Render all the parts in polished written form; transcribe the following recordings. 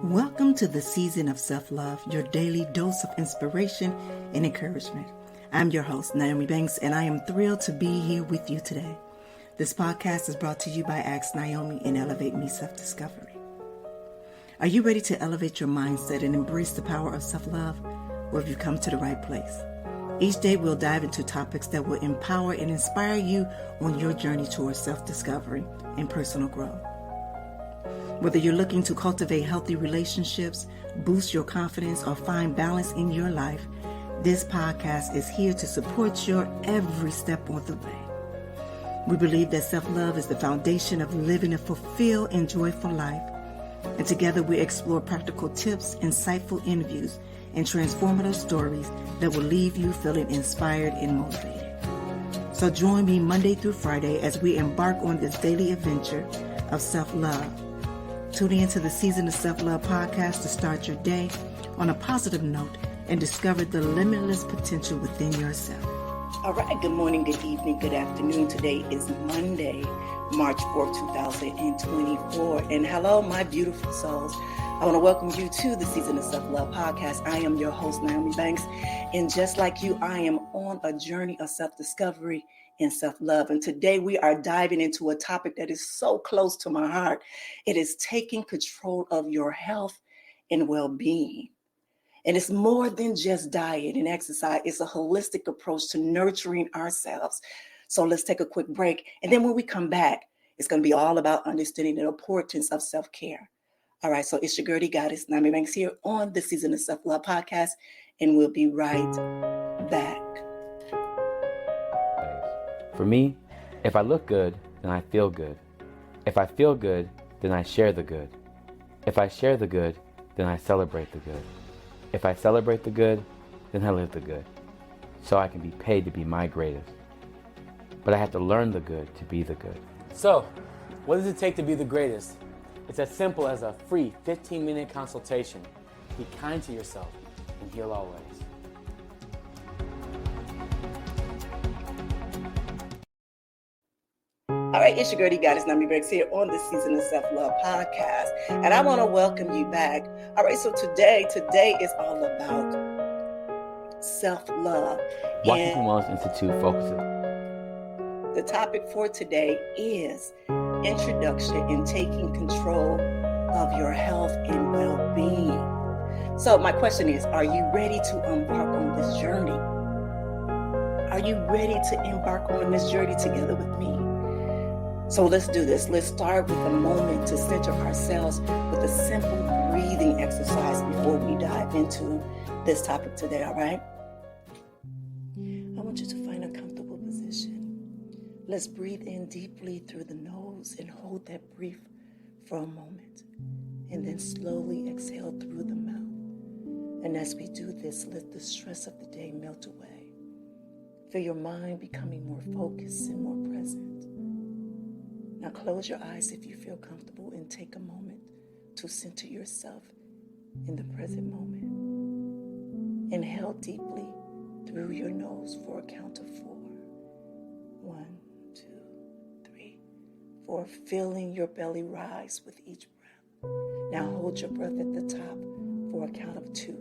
Welcome to the season of self-love, your daily dose of inspiration and encouragement. I'm your host, Nyomi Banks, and I am thrilled to be here with you today. This podcast is brought to you by Ask Nyomi and Elevate Me Self-Discovery. Are you ready to elevate your mindset and embrace the power of self-love? Or have you come to the right place? Each day we'll dive into topics that will empower and inspire you on your journey towards self-discovery and personal growth. Whether you're looking to cultivate healthy relationships, boost your confidence, or find balance in your life, this podcast is here to support your every step on the way. We believe that self-love is the foundation of living a fulfilled and joyful life. And together we explore practical tips, insightful interviews, and transformative stories that will leave you feeling inspired and motivated. So join me Monday through Friday as we embark on this daily adventure of self-love. Tune in to the Season of Self-Love podcast to start your day on a positive note and discover the limitless potential within yourself. All right, good morning, good evening, good afternoon. Today is Monday, March 4th, 2024. And hello, my beautiful souls. I want to welcome you to the Season of Self-Love podcast. I am your host, Nyomi Banks. And just like you, I am on a journey of self-discovery and self-love. And today we are diving into a topic that is so close to my heart. It is taking control of your health and well-being. And it's more than just diet and exercise. It's a holistic approach to nurturing ourselves. So let's take a quick break. And then when we come back, it's going to be all about understanding the importance of self-care. All right, so it's your girl, the goddess, Nyomi Banks here on the Season of Self-Love podcast. And we'll be right back. For me, if I look good, then I feel good. If I feel good, then I share the good. If I share the good, then I celebrate the good. If I celebrate the good, then I live the good. So I can be paid to be my greatest. But I have to learn the good to be the good. So, what does it take to be the greatest? It's as simple as a free 15-minute consultation. Be kind to yourself and heal always. All right, it's your girl, the goddess, Nyomi Banks here on the Season of Self-Love podcast. And I want to welcome you back. All right, so today is all about self-love. Washington Wellness Institute focuses. The topic for today is introduction in taking control of your health and well-being. So my question is, are you ready to embark on this journey? Are you ready to embark on this journey together with me? So let's do this. Let's start with a moment to center ourselves with a simple breathing exercise before we dive into this topic today, all right? I want you to find a comfortable position. Let's breathe in deeply through the nose and hold that breath for a moment. And then slowly exhale through the mouth. And as we do this, let the stress of the day melt away. Feel your mind becoming more focused and more present. Now close your eyes if you feel comfortable and take a moment to center yourself in the present moment. Inhale deeply through your nose for a count of 4. 1, 2, 3, 4. Feeling your belly rise with each breath. Now hold your breath at the top for a count of 2.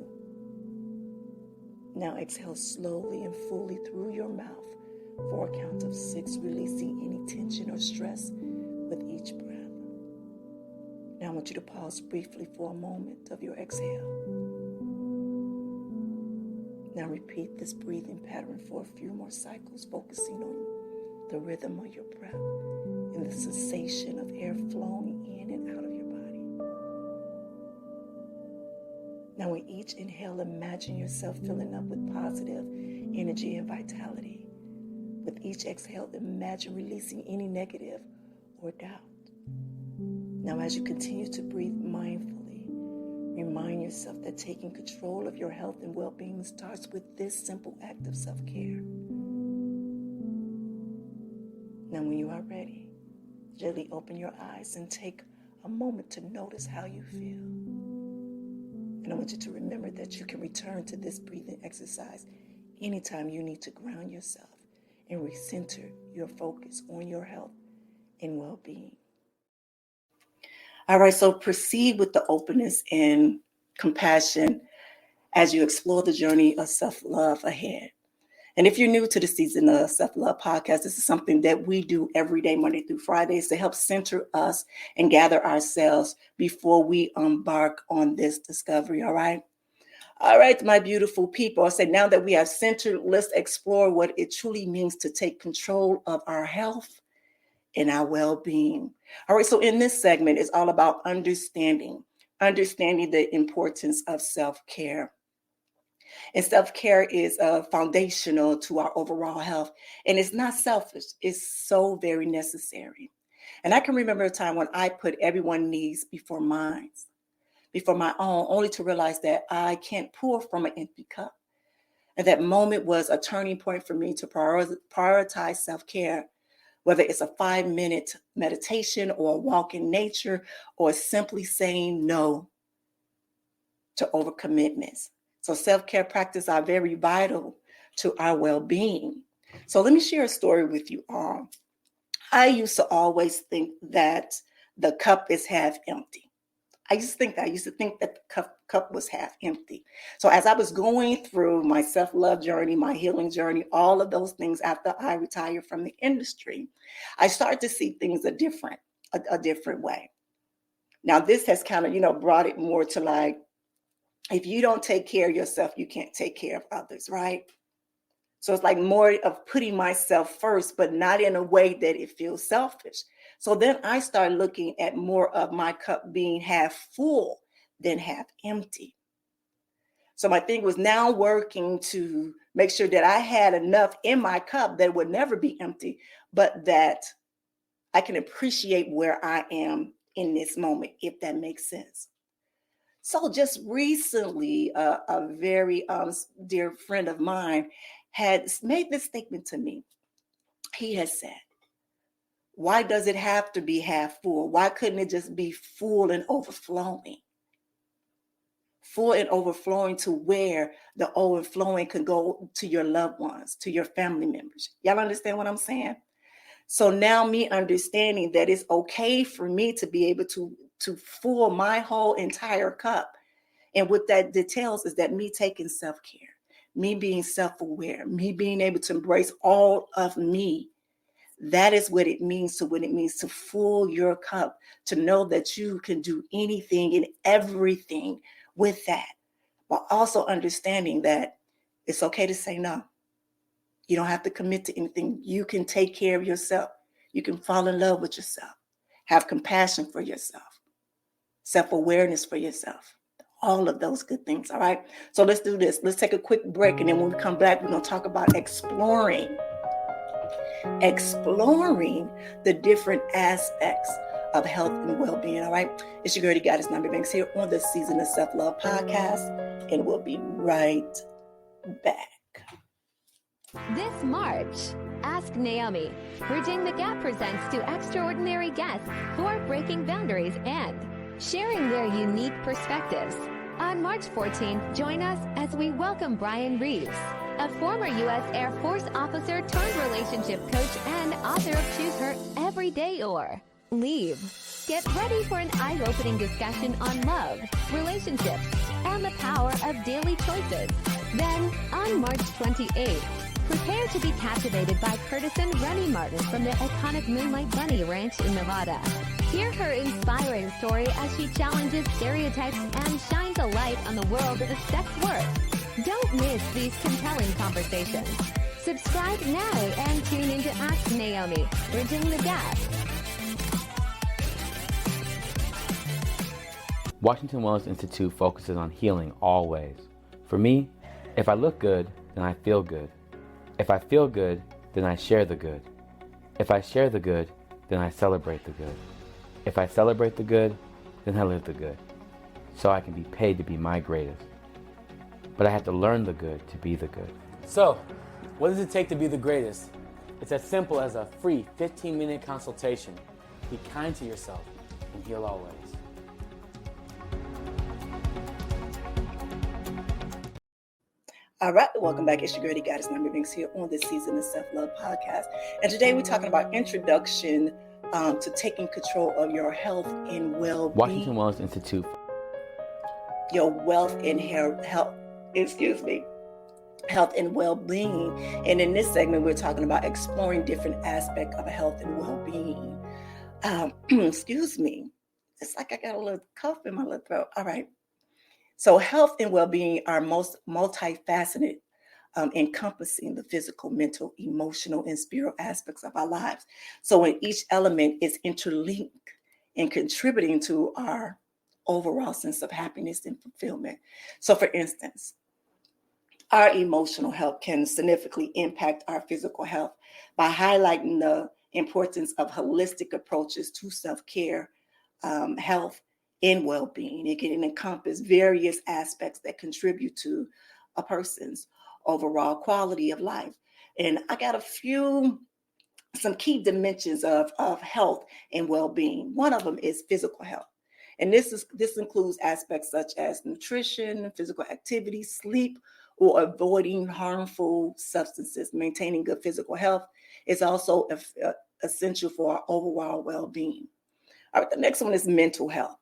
Now exhale slowly and fully through your mouth for a count of 6, releasing any tension or stress with each breath. Now I want you to pause briefly for a moment of your exhale. Now repeat this breathing pattern for a few more cycles, focusing on the rhythm of your breath and the sensation of air flowing in and out of your body. Now with each inhale, imagine yourself filling up with positive energy and vitality. With each exhale, imagine releasing any negative or doubt. Now, as you continue to breathe mindfully, remind yourself that taking control of your health and well-being starts with this simple act of self-care. Now, when you are ready, gently open your eyes and take a moment to notice how you feel. And I want you to remember that you can return to this breathing exercise anytime you need to ground yourself and recenter your focus on your health and well-being. All right, so proceed with the openness and compassion as you explore the journey of self-love ahead. And if you're new to the Season of Self-Love podcast, this is something that we do every day, Monday through Fridays, to help center us and gather ourselves before we embark on this discovery, all right? All right, my beautiful people, I say now that we have centered, let's explore what it truly means to take control of our health and our well-being. All right, so in this segment, it's all about understanding the importance of self-care. And self-care is foundational to our overall health. And it's not selfish. It's so very necessary. And I can remember a time when I put everyone's needs before mine, before my own, only to realize that I can't pour from an empty cup. And that moment was a turning point for me to prioritize self-care, whether it's a 5-minute meditation or a walk in nature or simply saying no to overcommitments. So self-care practices are very vital to our well-being. So let me share a story with you all. I used to always think that the cup is half empty. I used to think that the cup was half empty. So as I was going through my self-love journey, my healing journey, all of those things after I retired from the industry, I started to see things a different way. Now this has kind of, brought it more to like, if you don't take care of yourself, you can't take care of others, right? So it's like more of putting myself first, but not in a way that it feels selfish. So then I started looking at more of my cup being half full than half empty. So my thing was now working to make sure that I had enough in my cup that would never be empty, but that I can appreciate where I am in this moment, if that makes sense. So just recently, a very dear friend of mine had made this statement to me. He has said, why does it have to be half full? Why couldn't it just be full and overflowing? Full and overflowing to where the overflowing could go to your loved ones, to your family members. Y'all understand what I'm saying? So now me understanding that it's okay for me to be able to fill my whole entire cup. And what that details is that me taking self-care, me being self-aware, me being able to embrace all of me. That is what it means to fill your cup, to know that you can do anything and everything with that, while also understanding that it's okay to say no. You don't have to commit to anything. You can take care of yourself. You can fall in love with yourself, have compassion for yourself, self-awareness for yourself. All of those good things, all right? So let's do this. Let's take a quick break, and then when we come back, we're going to talk about exploring the different aspects of health and well-being, all right? It's your girl, the Goddess Nyomi Banks here on the Season of Self-Love podcast, and we'll be right back. This March, Ask Nyomi. Bridging the Gap presents to extraordinary guests who are breaking boundaries and sharing their unique perspectives. On March 14th, join us as we welcome Brian Reeves, a former U.S. Air Force officer turned relationship coach and author of Choose Her Every Day or Leave. Get ready for an eye-opening discussion on love, relationships, and the power of daily choices. Then, on March 28th, prepare to be captivated by Curtisan Rennie Martin from the iconic Moonlight Bunny Ranch in Nevada. Hear her inspiring story as she challenges stereotypes and shines a light on the world of sex work. Don't miss these compelling conversations. Subscribe now and tune into Ask Nyomi, Bridging the Gap. Washington Wellness Institute focuses on healing always. For me, if I look good, then I feel good. If I feel good, then I share the good. If I share the good, then I celebrate the good. If I celebrate the good, then I live the good. So I can be paid to be my greatest. But I have to learn the good to be the good. So, what does it take to be the greatest? It's as simple as a free 15-minute consultation. Be kind to yourself and heal always. All right, welcome back. It's your girl, the Goddess Nyomi Banks here on this Season of Self-Love podcast. And today we're talking about introduction to taking control of your health and well-being. Washington Wellness Institute. Your wealth and health and well-being. And in this segment, we're talking about exploring different aspects of health and well-being. Excuse me. It's like I got a little cough in my little throat. All right. So health and well-being are most multifaceted, encompassing the physical, mental, emotional, and spiritual aspects of our lives. So when each element is interlinked and contributing to our overall sense of happiness and fulfillment. So for instance, our emotional health can significantly impact our physical health by highlighting the importance of holistic approaches to self-care, health, and well-being. It can encompass various aspects that contribute to a person's overall quality of life. And I got some key dimensions of health and well-being. One of them is physical health. And this includes aspects such as nutrition, physical activity, sleep, or avoiding harmful substances. Maintaining good physical health is also essential for our overall well-being. All right, the next one is mental health.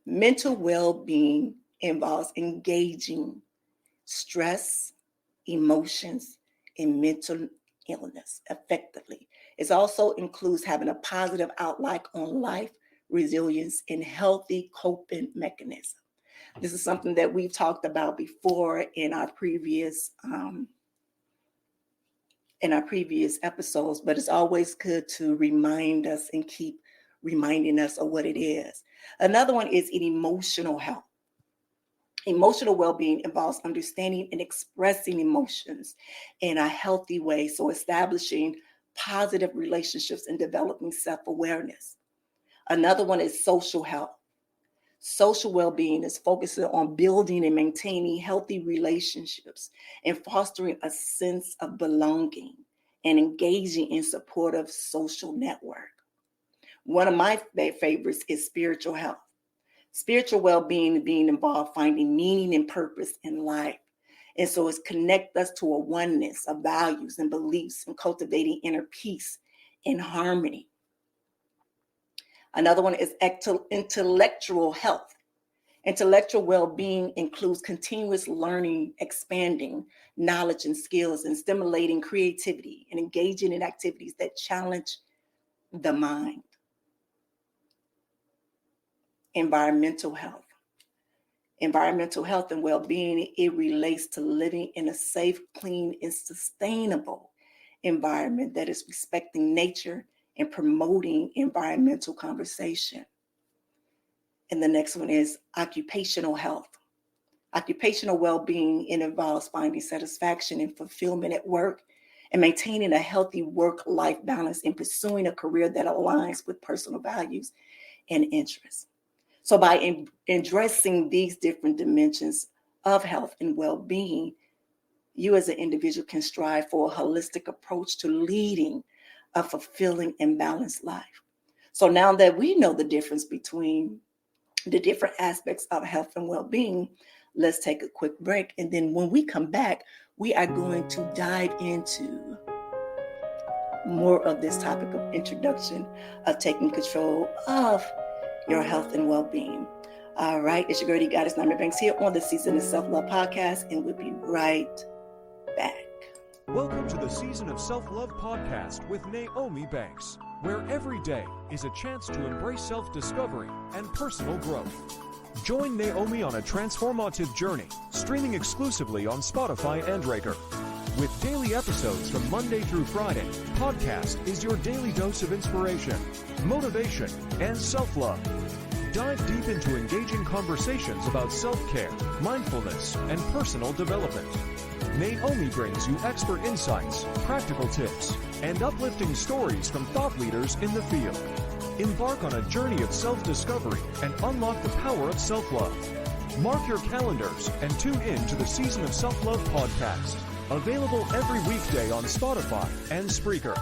Mental well-being involves engaging stress, emotions, and mental illness effectively. It also includes having a positive outlook on life, resilience, and healthy coping mechanism. This is something that we've talked about before in our previous episodes, but it's always good to remind us and keep reminding us of what it is. Another one is in emotional health. Emotional well-being involves understanding and expressing emotions in a healthy way, so establishing positive relationships and developing self-awareness. Another one is social health. Social well-being is focusing on building and maintaining healthy relationships and fostering a sense of belonging and engaging in supportive social network. One of my favorites is spiritual health. Spiritual well-being being involved finding meaning and purpose in life. And so it's connect us to a oneness of values and beliefs and cultivating inner peace and harmony. Another one is intellectual health. Intellectual well-being includes continuous learning, expanding knowledge and skills, and stimulating creativity and engaging in activities that challenge the mind. Environmental health. Environmental health and well-being, it relates to living in a safe, clean, and sustainable environment that is respecting nature and promoting environmental conversation. And the next one is occupational health. Occupational well-being, it involves finding satisfaction and fulfillment at work and maintaining a healthy work-life balance and pursuing a career that aligns with personal values and interests. So by addressing these different dimensions of health and well-being, you as an individual can strive for a holistic approach to leading a fulfilling and balanced life. So now that we know the difference between the different aspects of health and well-being, let's take a quick break. And then when we come back, we are going to dive into more of this topic of introduction of taking control of your health and well-being. All right, it's your girl, Goddess Nyomi Banks here on the Season of Self-Love podcast, and we'll be right back. Welcome to the Season of Self-Love podcast with Nyomi Banks, where every day is a chance to embrace self-discovery and personal growth. Join Nyomi on a transformative journey, streaming exclusively on Spotify and Breaker. With daily episodes from Monday through Friday, podcast is your daily dose of inspiration, motivation, and self-love. Dive deep into engaging conversations about self-care, mindfulness, and personal development. Nyomi brings you expert insights, practical tips, and uplifting stories from thought leaders in the field. Embark on a journey of self-discovery and unlock the power of self-love. Mark your calendars and tune in to the Season of Self-Love podcast. Available every weekday on Spotify and Spreaker.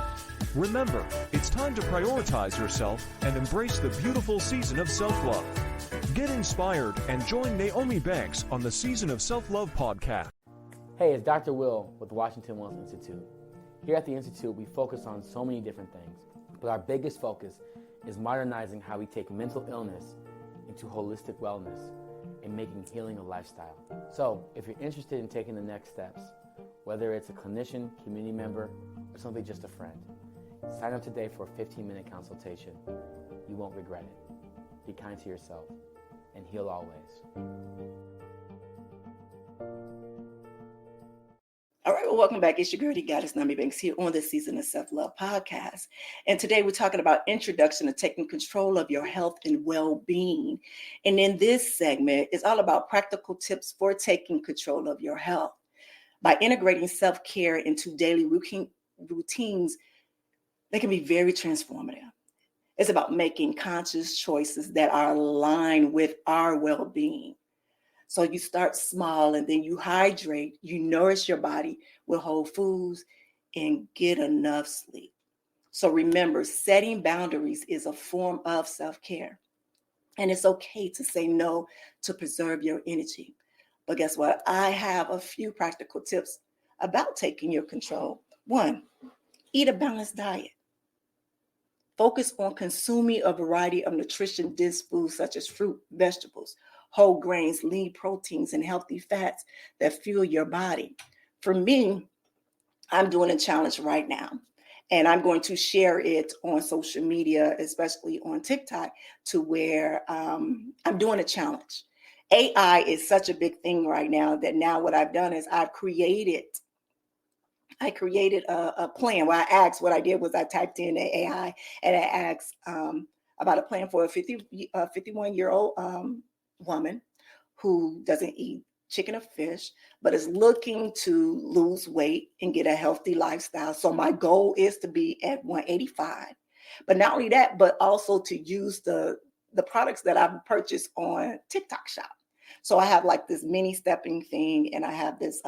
Remember, it's time to prioritize yourself and embrace the beautiful season of self-love. Get inspired and join Nyomi Banks on the Season of Self-Love podcast. Hey, it's Dr. Will with the Washington Wellness Institute. Here at the Institute, we focus on so many different things, but our biggest focus is modernizing how we take mental illness into holistic wellness and making healing a lifestyle. So if you're interested in taking the next steps, whether it's a clinician, community member, or simply just a friend, sign up today for a 15-minute consultation. You won't regret it. Be kind to yourself and heal always. All right, well, welcome back. It's your girl, the Goddess Nyomi Banks, here on this season of Self-Love Podcast. And today we're talking about introduction to taking control of your health and well-being. And in this segment, it's all about practical tips for taking control of your health. By integrating self-care into daily routines, they can be very transformative. It's about making conscious choices that are aligned with our well-being. So you start small and then you hydrate, you nourish your body with whole foods and get enough sleep. So remember, setting boundaries is a form of self-care. And it's okay to say no to preserve your energy. But guess what? I have a few practical tips about taking your control. 1, eat a balanced diet. Focus on consuming a variety of nutrition-dense foods such as fruit, vegetables, whole grains, lean proteins, and healthy fats that fuel your body. For me, I'm doing a challenge right now, and I'm going to share it on social media, especially on TikTok, to where I'm doing a challenge. AI is such a big thing right now that now what I've done is I created a plan. What I did was I typed in the AI and I asked about a plan for a 51-year-old woman who doesn't eat chicken or fish, but is looking to lose weight and get a healthy lifestyle. So my goal is to be at 185. But not only that, but also to use the products that I've purchased on TikTok Shop. So I have like this mini stepping thing, and I have this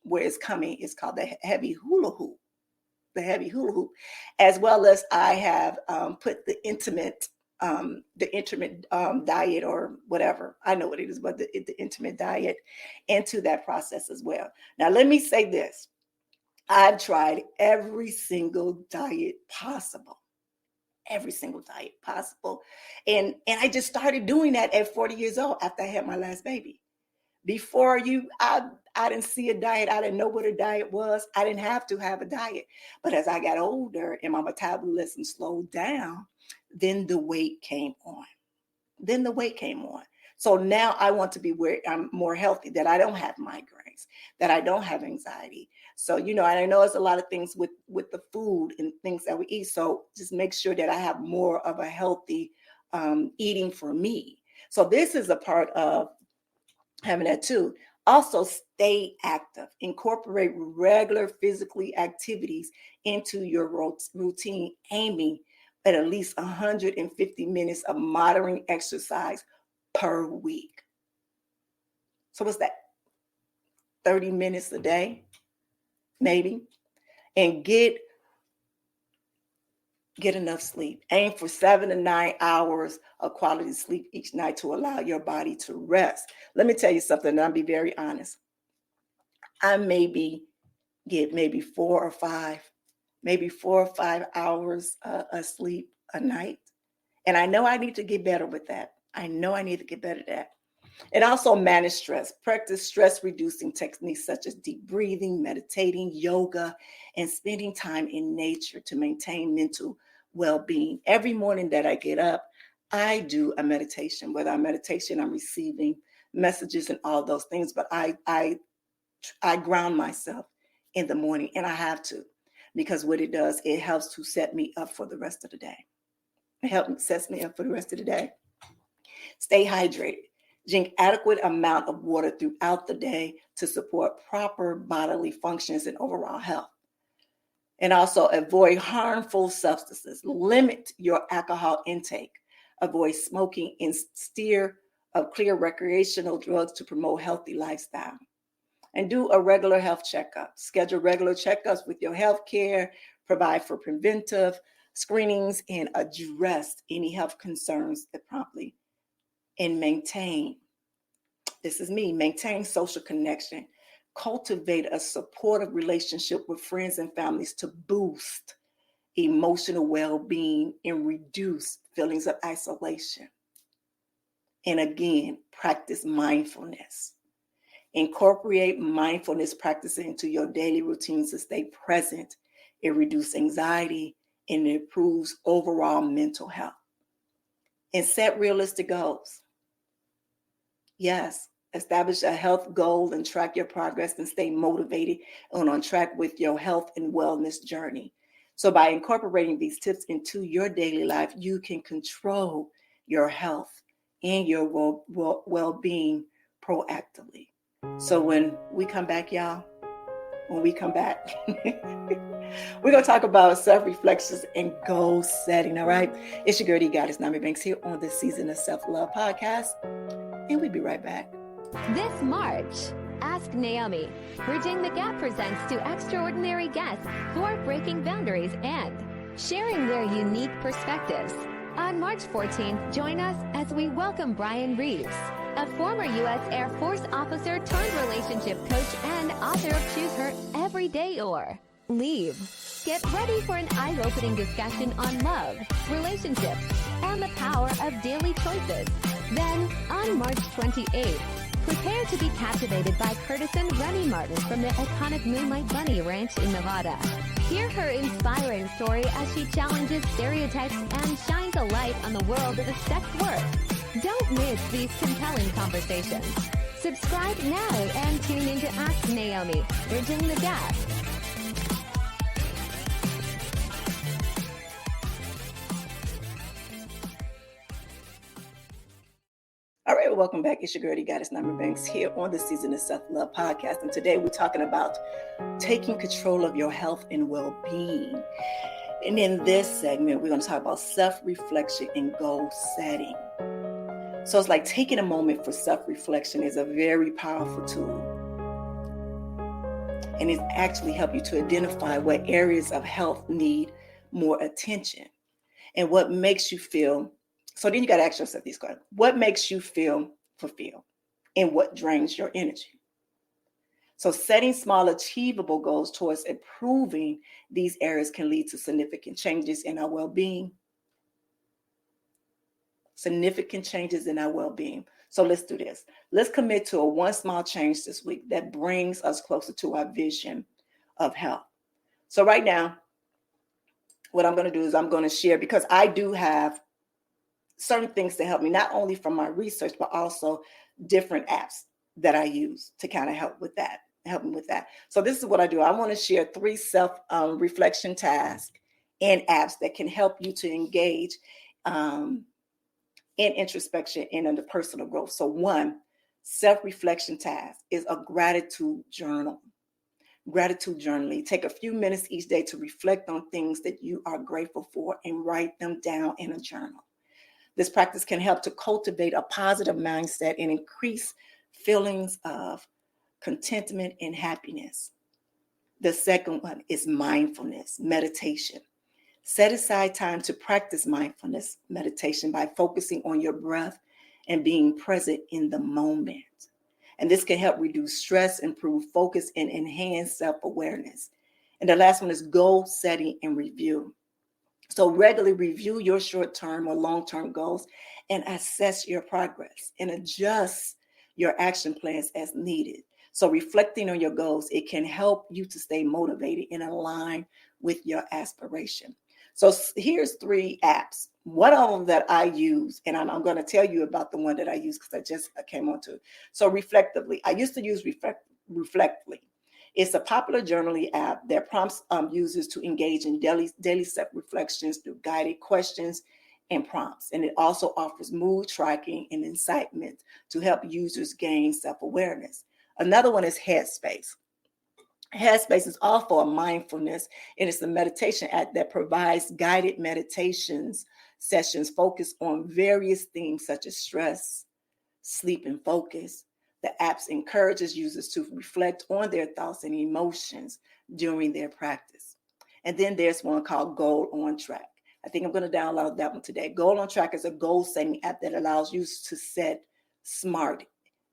where it's coming. It's called the heavy hula hoop, as well as I have put the intimate diet, or whatever, I know what it is, but the intimate diet into that process as well. Now, let me say this. I've tried every single diet possible. And I just started doing that at 40 years old after I had my last baby. Before I didn't see a diet. I didn't know what a diet was. I didn't have to have a diet. But as I got older and my metabolism slowed down, then the weight came on. So now I want to be where I'm more healthy, that I don't have migraines, that I don't have anxiety. So, and I know it's a lot of things with the food and things that we eat. So just make sure that I have more of a healthy eating for me. So this is a part of having that too. Also, stay active. Incorporate regular physical activities into your routine, aiming at least 150 minutes of moderate exercise per week. So what's that? 30 minutes a day, maybe. And get enough sleep. Aim for 7 to 9 hours of quality sleep each night to allow your body to rest. Let me tell you something, and I'll be very honest. I get maybe 4 or 5 hours of sleep a night. And I know I need to get better with that. And also manage stress. Practice stress-reducing techniques such as deep breathing, meditating, yoga, and spending time in nature to maintain mental well-being. Every morning that I get up, I do a meditation. Whether I'm meditation, I'm receiving messages and all those things, but I ground myself in the morning, and I have to, because what it does, it helps to set me up for the rest of the day. Stay hydrated. Drink adequate amount of water throughout the day to support proper bodily functions and overall health. And also avoid harmful substances. Limit your alcohol intake. Avoid smoking and steer clear recreational drugs to promote healthy lifestyle. And do a regular health checkup. Schedule regular checkups with your health care. Provide for preventive screenings and address any health concerns that promptly. And maintain social connection. cultivate a supportive relationship with friends and families to boost emotional well-being and reduce feelings of isolation. And again, practice mindfulness. Incorporate mindfulness practices into your daily routines to stay present. It reduces anxiety and improves overall mental health. And set realistic goals. Yes, establish a health goal and track your progress and stay motivated and on track with your health and wellness journey. So by incorporating these tips into your daily life, you can control your health and your well-being proactively. So when we come back, y'all, we're going to talk about self-reflections and goal setting, all right? It's your girl, the Goddess Nyomi Banks here on this season of Self-Love Podcast, and we'll be right back. This March, Ask Nyomi, Bridging the Gap presents to extraordinary guests who are breaking boundaries and sharing their unique perspectives. On March 14th, join us as we welcome Brian Reeves, a former U.S. Air Force officer turned relationship coach and author of Choose Her Every Day or Leave. Get ready for an eye-opening discussion on love, relationships, and the power of daily choices. Then, on March 28th, prepare to be captivated by courtesan Remy Martin from the iconic Moonlight Bunny Ranch in Nevada. Hear her inspiring story as she challenges stereotypes and shines a light on the world of sex work. Don't miss these compelling conversations. Subscribe now and tune in to Ask Nyomi, Bridging the Gap. All right, welcome back. It's your girl, the Goddess Nyomi Banks here on the Season of Self-Love Podcast. And today we're talking about taking control of your health and well-being. And in this segment, we're going to talk about self-reflection and goal setting. So it's like taking a moment for self-reflection is a very powerful tool. And it actually helps you to identify what areas of health need more attention and what makes you feel. So then you got to ask yourself these questions. What makes you feel fulfilled and what drains your energy? So setting small achievable goals towards improving these areas can lead to significant changes in our well-being. Significant changes in our well-being. So let's do this. Let's commit to one small change this week that brings us closer to our vision of health. So right now, what I'm going to do is I'm going to share, because I do have certain things to help me, not only from my research, but also different apps that I use to kind of help me with that. So this is what I do. I want to share 3 self-reflection tasks and apps that can help you to engage in introspection and under personal growth. So one self-reflection task is a gratitude journal. Gratitude journaling. Take a few minutes each day to reflect on things that you are grateful for and write them down in a journal. This practice can help to cultivate a positive mindset and increase feelings of contentment and happiness. The second one is mindfulness, meditation. Set aside time to practice mindfulness meditation by focusing on your breath and being present in the moment. And this can help reduce stress, improve focus, and enhance self-awareness. And the last one is goal setting and review. So regularly review your short-term or long-term goals and assess your progress and adjust your action plans as needed. So reflecting on your goals, it can help you to stay motivated and align with your aspiration. So here's 3 apps. One of them that I use, and I'm going to tell you about the one that I use because I just came onto it. So Reflectively, I used to use Reflectly. It's a popular journaling app that prompts users to engage in daily self-reflections through guided questions and prompts. And it also offers mood tracking and incitement to help users gain self-awareness. Another one is Headspace. Headspace is all for mindfulness, and it's a meditation app that provides guided meditations sessions focused on various themes such as stress, sleep, and focus. The app encourages users to reflect on their thoughts and emotions during their practice. And then there's one called Goal on Track. I think I'm going to download that one today. Goal on Track is a goal setting app that allows users to set smart,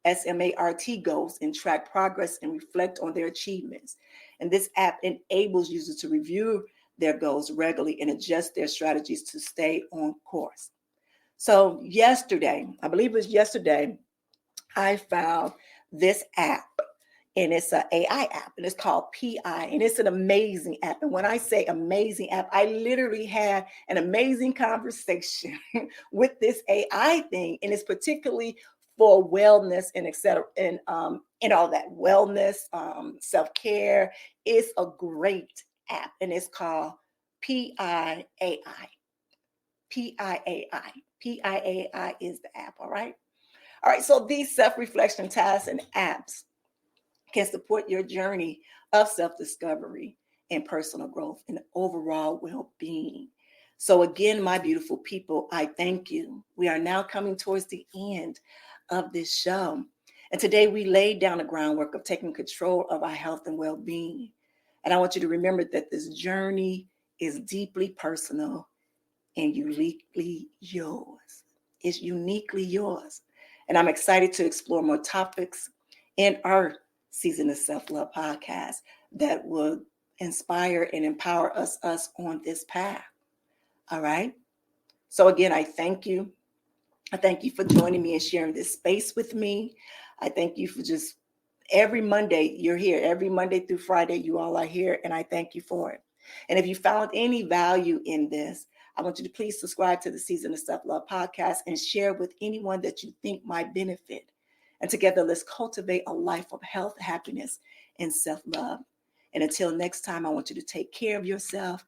SMART goals and track progress and reflect on their achievements. And this app enables users to review their goals regularly and adjust their strategies to stay on course. So yesterday, I believe it was yesterday, I found this app, and it's an AI app, and it's called PI, and it's an amazing app. And when I say amazing app, I literally had an amazing conversation with this AI thing, and it's particularly for wellness and et cetera, and all that wellness, self-care. It's a great app, and it's called PIAI. PIAI. PIAI is the app, all right? All right, so these self-reflection tasks and apps can support your journey of self-discovery and personal growth and overall well-being. So again, my beautiful people, I thank you. We are now coming towards the end of this show. And today we laid down the groundwork of taking control of our health and well-being. And I want you to remember that this journey is deeply personal and uniquely yours. It's uniquely yours. And I'm excited to explore more topics in our Season of Self-Love podcast that will inspire and empower us on this path. All right. So again, I thank you. I thank you for joining me and sharing this space with me. I thank you for just every Monday you're here. Every Monday through Friday, you all are here, and I thank you for it. And if you found any value in this, I want you to please subscribe to the Season of Self-Love podcast and share with anyone that you think might benefit. And together, let's cultivate a life of health, happiness, and self-love. And until next time, I want you to take care of yourself,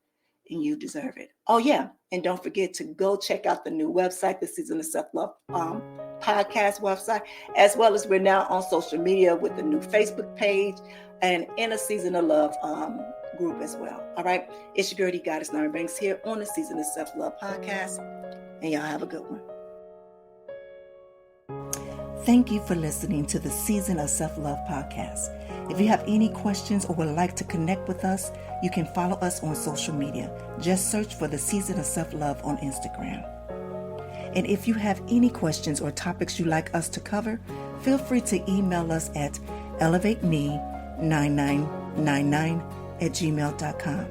and you deserve it. Oh, yeah. And don't forget to go check out the new website, the Season of Self-Love podcast website, as well as we're now on social media with the new Facebook page and in a Season of Love group as well. All right. It's your girl, the Goddess Nyomi Banks here on the Season of Self-Love podcast. And y'all have a good one. Thank you for listening to the Season of Self-Love podcast. If you have any questions or would like to connect with us, you can follow us on social media. Just search for the Season of Self-Love on Instagram. And if you have any questions or topics you'd like us to cover, feel free to email us at elevateme9999@gmail.com.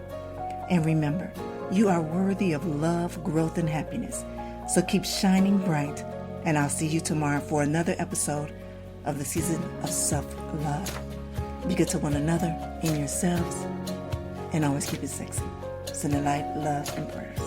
And remember, you are worthy of love, growth, and happiness. So keep shining bright. And I'll see you tomorrow for another episode of the Season of Self-Love. Be good to one another and yourselves. And always keep it sexy. Send the light, love, and prayers.